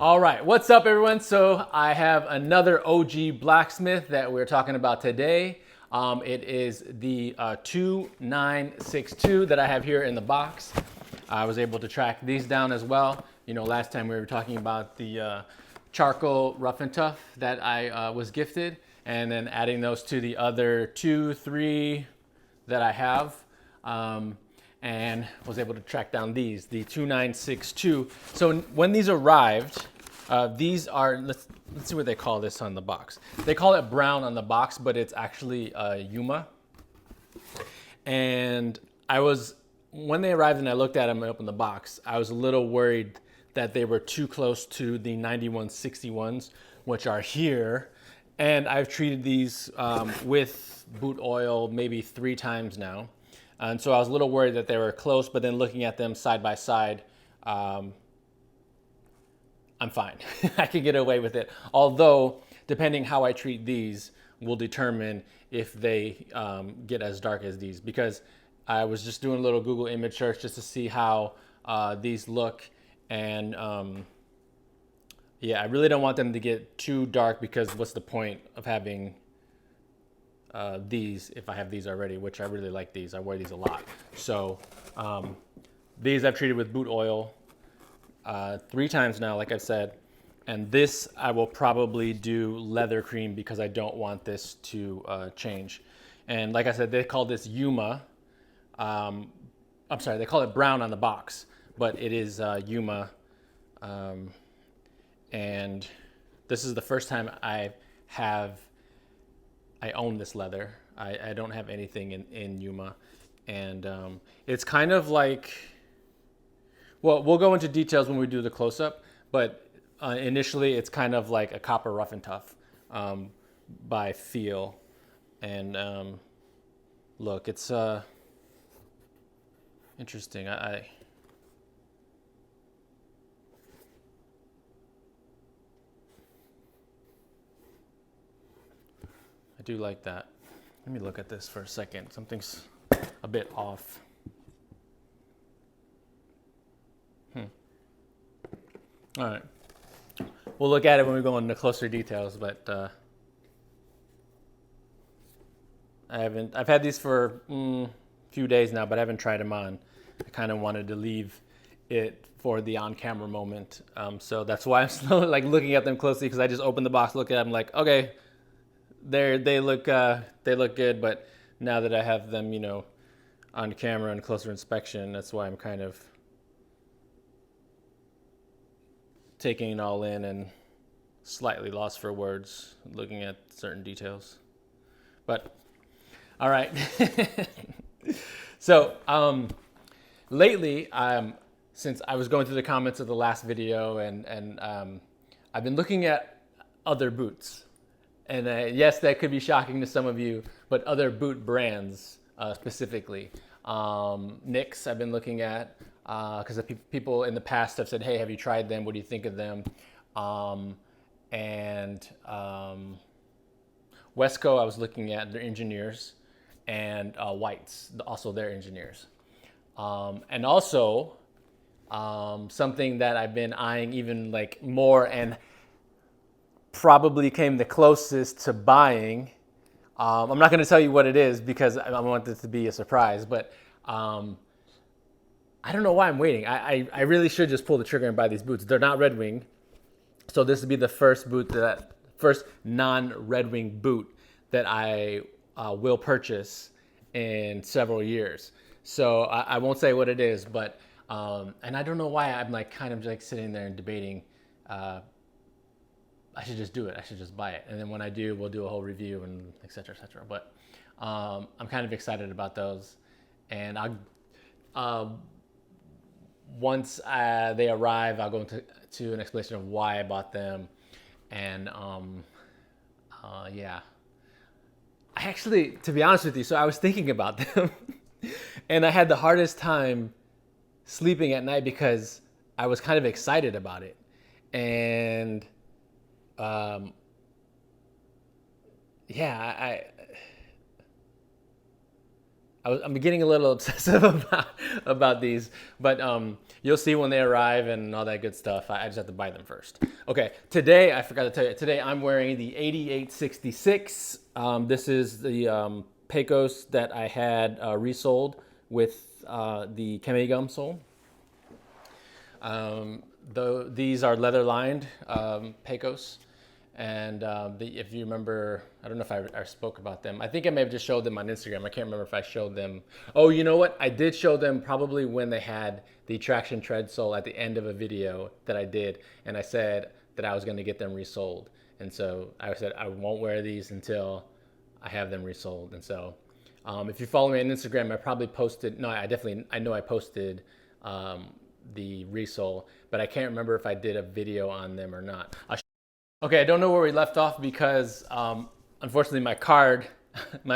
All right, what's up everyone? So I have another OG blacksmith that we're talking about today. It is the 2962 that I have here in the box. I was able to track these down as well. You know, last time we were talking about the charcoal rough and tough that I was gifted, and then adding those to the other 2, 3 that I have. And was able to track down the 2962. So when these arrived, these are, let's see what they call this on the box. They call it brown on the box, but it's actually Yuma. And when they arrived and I looked at them and opened the box, I was a little worried that they were too close to the 9161s, which are here. And I've treated these with boot oil maybe 3 times now. And so I was a little worried that they were close, but then looking at them side by side, I'm fine. I can get away with it. Although, depending how I treat these will determine if they get as dark as these. Because I was just doing a little Google image search just to see how these look. And yeah, I really don't want them to get too dark, because what's the point of having these if I have these already, which I really like these. I wear these a lot. So these I've treated with boot oil 3 times now, like I've said. And this I will probably do leather cream, because I don't want this to change. And like I said, they call this Yuma. I'm sorry, they call it brown on the box, but it is Yuma. And this is the first time I own this leather. I don't have anything in Yuma. And it's kind of like, well, we'll go into details when we do the close-up, but initially it's kind of like a copper rough and tough by feel. And look, it's interesting. I do like that. Let me look at this for a second. Something's a bit off. All right. We'll look at it when we go into closer details, but I've had these for a few days now, but I haven't tried them on. I kind of wanted to leave it for the on-camera moment. So that's why I'm slowly looking at them closely, because I just opened the box, look at them, like, okay, they look good, but now that I have them, you know, on camera and closer inspection, that's why I'm kind of taking it all in and slightly lost for words looking at certain details. But all right. So lately, since I was going through the comments of the last video, and I've been looking at other boots. And yes, that could be shocking to some of you, but other boot brands specifically. Nicks I've been looking at, because people in the past have said, hey, have you tried them? What do you think of them? And Wesco, I was looking at their engineers, and Whites, also their engineers. And also something that I've been eyeing even like more, and probably came the closest to buying. I'm not going to tell you what it is, because I want it to be a surprise, but I don't know why I'm waiting. I really should just pull the trigger and buy these boots. They're not Red Wing, so this would be the first non-Red Wing boot that I will purchase in several years. So I won't say what it is, but and I don't know why I'm kind of sitting there and debating. I should just do it. I should just buy it. And then when I do, we'll do a whole review and et cetera, et cetera. But I'm kind of excited about those. And once they arrive, I'll go into an explanation of why I bought them. And yeah. I actually, to be honest with you, so I was thinking about them. And I had the hardest time sleeping at night, because I was kind of excited about it. And yeah, I'm getting a little obsessive about these, but you'll see when they arrive and all that good stuff. I just have to buy them first. Okay, today I forgot to tell you. Today I'm wearing the 8866. This is the Pecos that I had resoled with the Keme gum sole. These are leather lined Pecos. And if you remember, I don't know if I spoke about them. I think I may have just showed them on Instagram. I can't remember if I showed them. Oh, you know what? I did show them probably when they had the traction tread sole at the end of a video that I did. And I said that I was going to get them resold. And so I said I won't wear these until I have them resold. And so if you follow me on Instagram, I probably posted. No, I know I posted the resole, but I can't remember if I did a video on them or not. Okay, I don't know where we left off because unfortunately my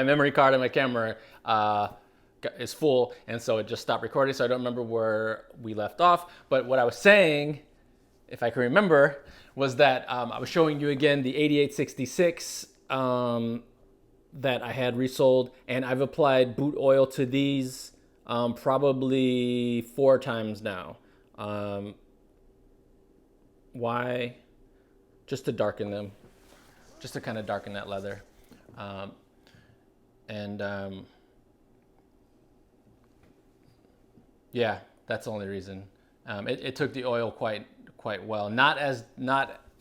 memory card on my camera is full, and so it just stopped recording, so I don't remember where we left off. But what I was saying, if I can remember, was that I was showing you again the 8866 that I had resold, and I've applied boot oil to these probably 4 times now. Why? Just to darken them, just to kind of darken that leather. Yeah, that's the only reason. It took the oil quite well. Not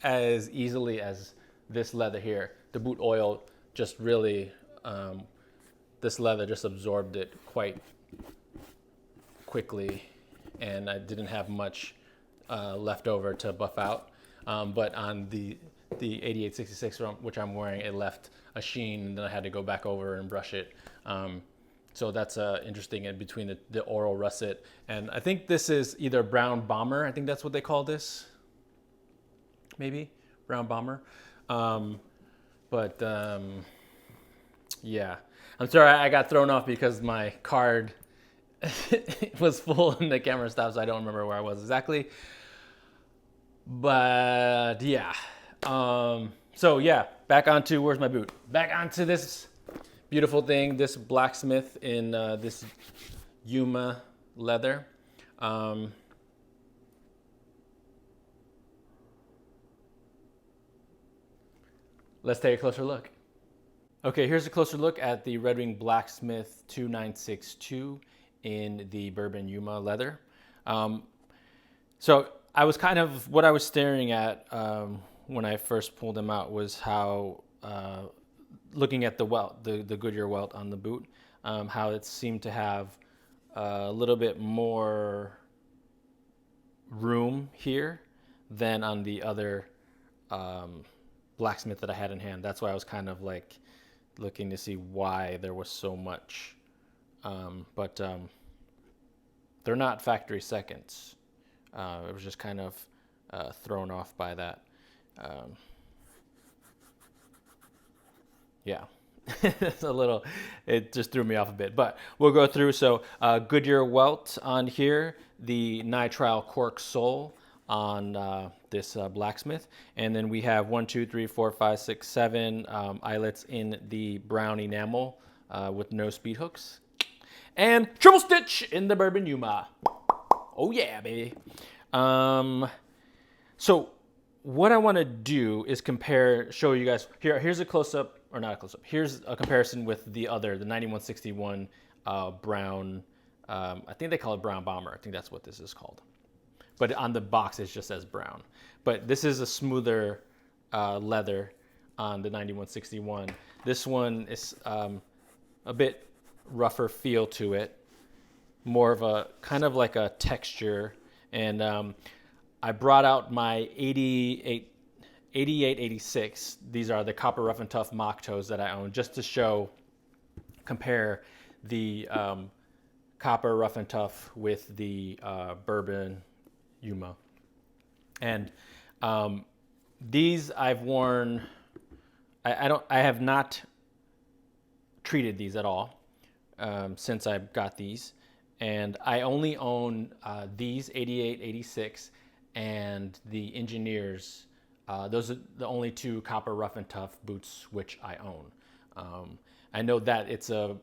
as easily as this leather here. The boot oil just really, this leather just absorbed it quite quickly, and I didn't have much left over to buff out. But on the 8866, which I'm wearing, it left a sheen, and then I had to go back over and brush it. So that's interesting in between the oral russet. And I think this is either brown bomber. I think that's what they call this. Maybe brown bomber. Yeah, I'm sorry I got thrown off because my card was full and the camera stopped, so I don't remember where I was exactly. But yeah, so yeah, back onto, where's my boot? Back onto this beautiful thing, this blacksmith in this Yuma leather. Let's take a closer look. Okay, here's a closer look at the Red Wing Blacksmith 2962 in the Bourbon Yuma leather. So I was what I was staring at when I first pulled them out was how, looking at the welt, the Goodyear Welt on the boot, how it seemed to have a little bit more room here than on the other blacksmith that I had in hand. That's why I was kind of like looking to see why there was so much. But they're not factory seconds. It was just kind of thrown off by that. Yeah, it's a little, it just threw me off a bit, but we'll go through. So Goodyear Welt on here, the nitrile cork sole on this blacksmith, and then we have 1, 2, 3, 4, 5, 6, 7 eyelets in the brown enamel with no speed hooks, and triple stitch in the Bourbon Yuma. Oh yeah, baby. So what I want to do is show you guys here's a close-up, or not a close-up, here's a comparison with the 9161 brown, I think they call it brown bomber. I think that's what this is called, but on the box it just says brown. But this is a smoother leather on the 9161. This one is a bit rougher feel to it, more of a kind of like a texture. And I brought out my 8886. These are the copper rough and tough mock toes that I own, just to compare the copper rough and tough with the Bourbon Yuma. And these I've worn. I have not treated these at all since I got these. And I only own these 8886 and the Engineers. Those are the only 2 copper rough and tough boots which I own. I know that it's a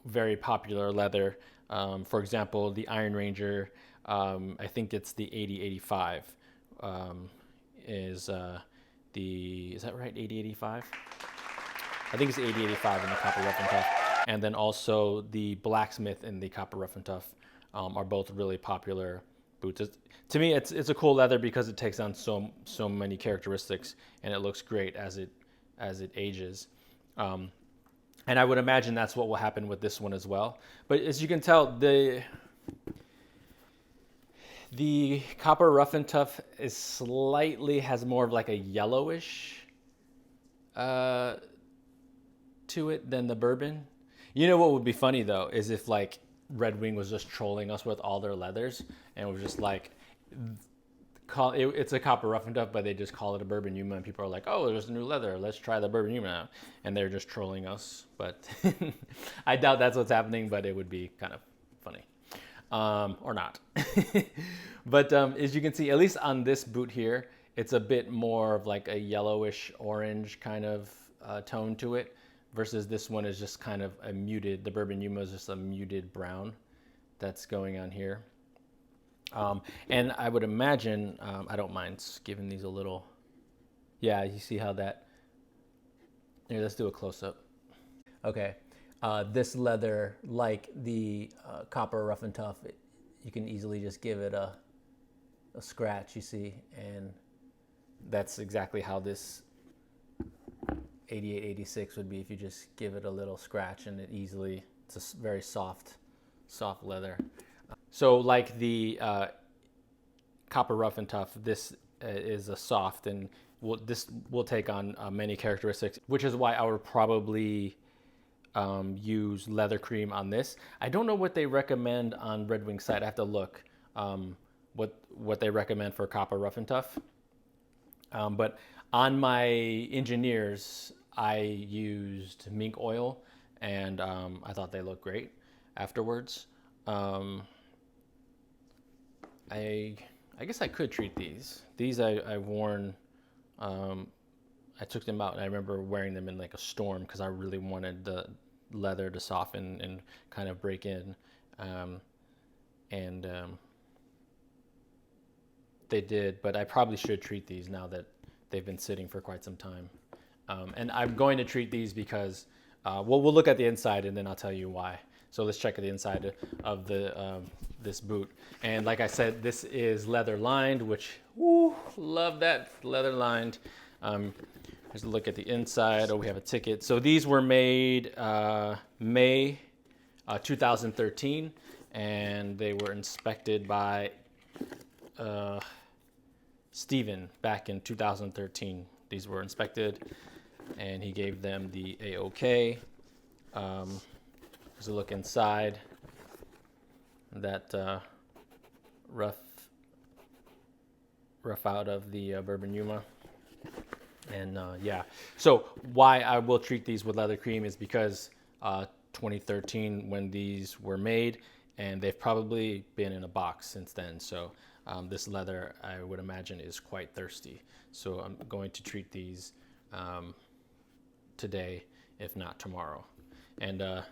very popular leather. For example, the Iron Ranger, I think it's the 8085, is is that right? 8085? I think it's 8085 in the copper rough and tough. And then also the Blacksmith and the copper rough and tough are both really popular boots. To me, it's a cool leather because it takes on so many characteristics, and it looks great as it ages. And I would imagine that's what will happen with this one as well. But as you can tell, the copper rough and tough has more of like a yellowish to it than the bourbon. You know what would be funny though is if like Red Wing was just trolling us with all their leathers and was just like, it's a copper rough and tough, but they just call it a Bourbon Yuma, and people are like, "Oh, there's a new leather. Let's try the Bourbon Yuma now," and they're just trolling us. But I doubt that's what's happening. But it would be kind of funny, or not. But as you can see, at least on this boot here, it's a bit more of like a yellowish orange kind of tone to it, versus this one is just kind of a muted. The Bourbon Yuma is just a muted brown that's going on here. And I would imagine, I don't mind giving these a little, yeah, you see how that, here, let's do a close-up. Okay, this leather, like the copper rough and tough, you can easily just give it a scratch, you see, and that's exactly how this 8886 would be if you just give it a little scratch, and it's a very soft leather. So like the copper rough and tough, this is a soft, and this will take on many characteristics, which is why I would probably use leather cream on this. I don't know what they recommend on Red Wing's site. I have to look what they recommend for copper rough and tough. But on my engineers, I used mink oil, and I thought they looked great afterwards. I guess I could treat these. These I've worn. I took them out, and I remember wearing them in like a storm because I really wanted the leather to soften and kind of break in. They did, but I probably should treat these now that they've been sitting for quite some time. And I'm going to treat these because we'll look at the inside, and then I'll tell you why. So let's check at the inside of this boot. And like I said, this is leather lined, which, woo, love that, leather lined. Here's a look at the inside. Oh, we have a ticket. So these were made May 2013, and they were inspected by Steven back in 2013. These were inspected, and he gave them the A-OK. Here's a look inside. That rough out of the Bourbon Yuma. And yeah, so why I will treat these with leather cream is because 2013 when these were made, and they've probably been in a box since then. So this leather, I would imagine, is quite thirsty. So I'm going to treat these today, if not tomorrow. And the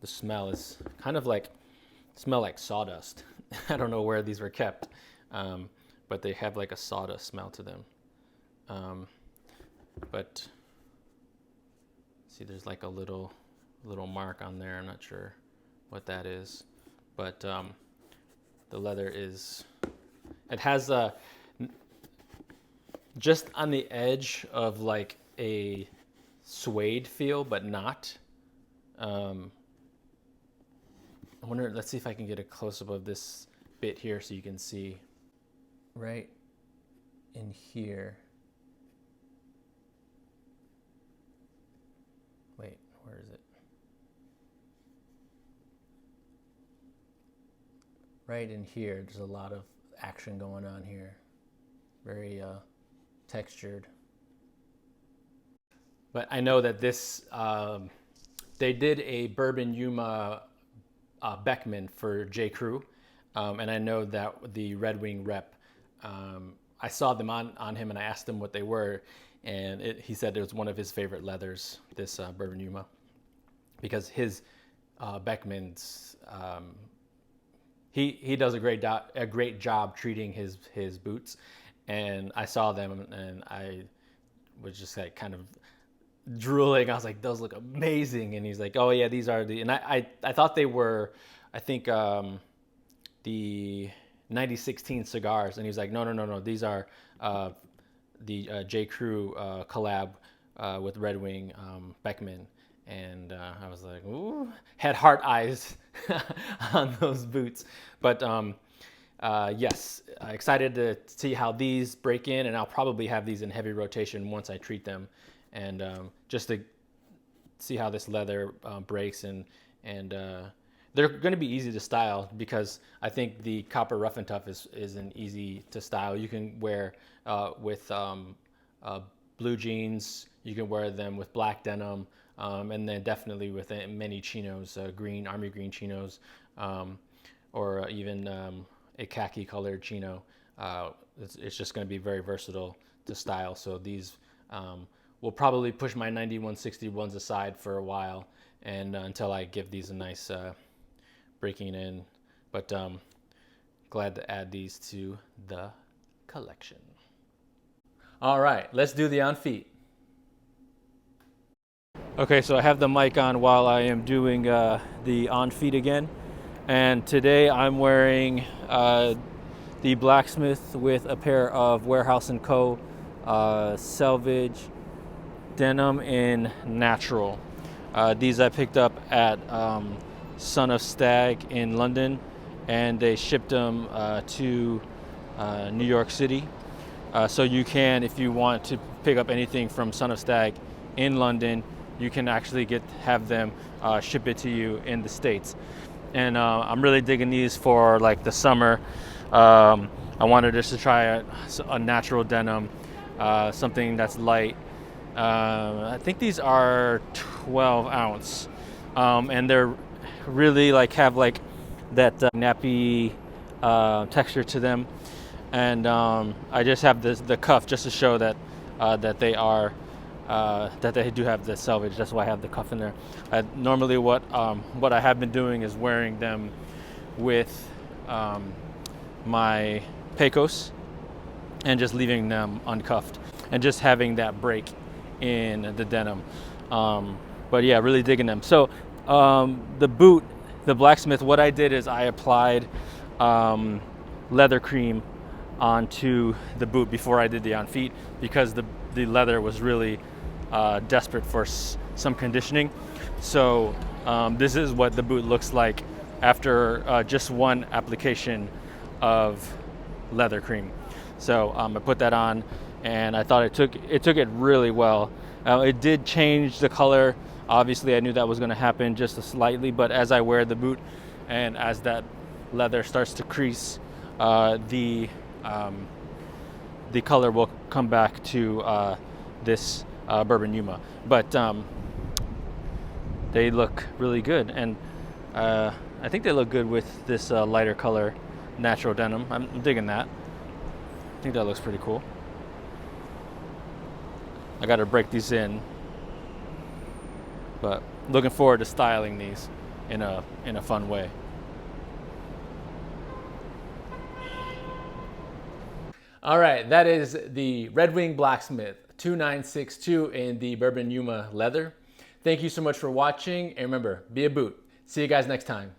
smell is kind of like, smell like sawdust. I don't know where these were kept, but they have like a sawdust smell to them. But see, there's like a little mark on there. I'm not sure what that is, but the leather is, it has a, just on the edge of like a suede feel, but not. I wonder, let's see if I can get a close-up of this bit here so you can see right in here. Wait, where is it? Right in here, there's a lot of action going on here. Very textured. But I know that this, they did a Bourbon Yuma Beckman for J. Crew, and I know that the Red Wing rep, I saw them on him, and I asked him what they were, and he said it was one of his favorite leathers, this Bourbon Yuma, because his Beckman's. He does a great job treating his boots, and I saw them and I was just like kind of drooling. I was like, those look amazing. And he's like, oh yeah, these are the, and I thought they were, I think the 9016 cigars, and he was like, no, these are the J. Crew collab with Red Wing Beckman. And I was like, ooh, had heart eyes on those boots. But yes, excited to see how these break in, and I'll probably have these in heavy rotation once I treat them, and just to see how this leather breaks, and they're going to be easy to style, because I think the copper rough and tough is an easy to style. You can wear with blue jeans, you can wear them with black denim, and then definitely with many chinos, green, army green chinos, or even a khaki colored chino. It's just going to be very versatile to style. So these will probably push my 9161s aside for a while, and until I give these a nice breaking in. But glad to add these to the collection. All right, let's do the on feet. Okay, so I have the mic on while I am doing the on feet again, and today I'm wearing the Blacksmith with a pair of Warehouse & Co. Selvage denim in natural. These I picked up at Son of Stag in London, and they shipped them to New York City. So you can, if you want to pick up anything from Son of Stag in London, you can actually have them ship it to you in the States. And I'm really digging these for like the summer. I wanted just to try a natural denim, something that's light. I think these are 12 ounce, and they're really like have like that nappy texture to them. And I just have the cuff just to show that that they are that they do have the selvage. That's why I have the cuff in there. Normally, what I have been doing is wearing them with my Pecos and just leaving them uncuffed and just having that break in the denim. But yeah, really digging them. So the boot, the Blacksmith, what I did is I applied leather cream onto the boot before I did the on feet, because the leather was really desperate for some conditioning. So this is what the boot looks like after just one application of leather cream. So I put that on, and I thought it took it really well. It did change the color. Obviously, I knew that was going to happen just slightly, but as I wear the boot and as that leather starts to crease, the color will come back to this Bourbon Yuma. But they look really good, and I think they look good with this lighter color natural denim. I'm digging that. I think that looks pretty cool. I got to break these in, but looking forward to styling these in a fun way. All right, that is the Red Wing Blacksmith 2962 in the Bourbon Yuma leather. Thank you so much for watching, and remember, be a boot. See you guys next time.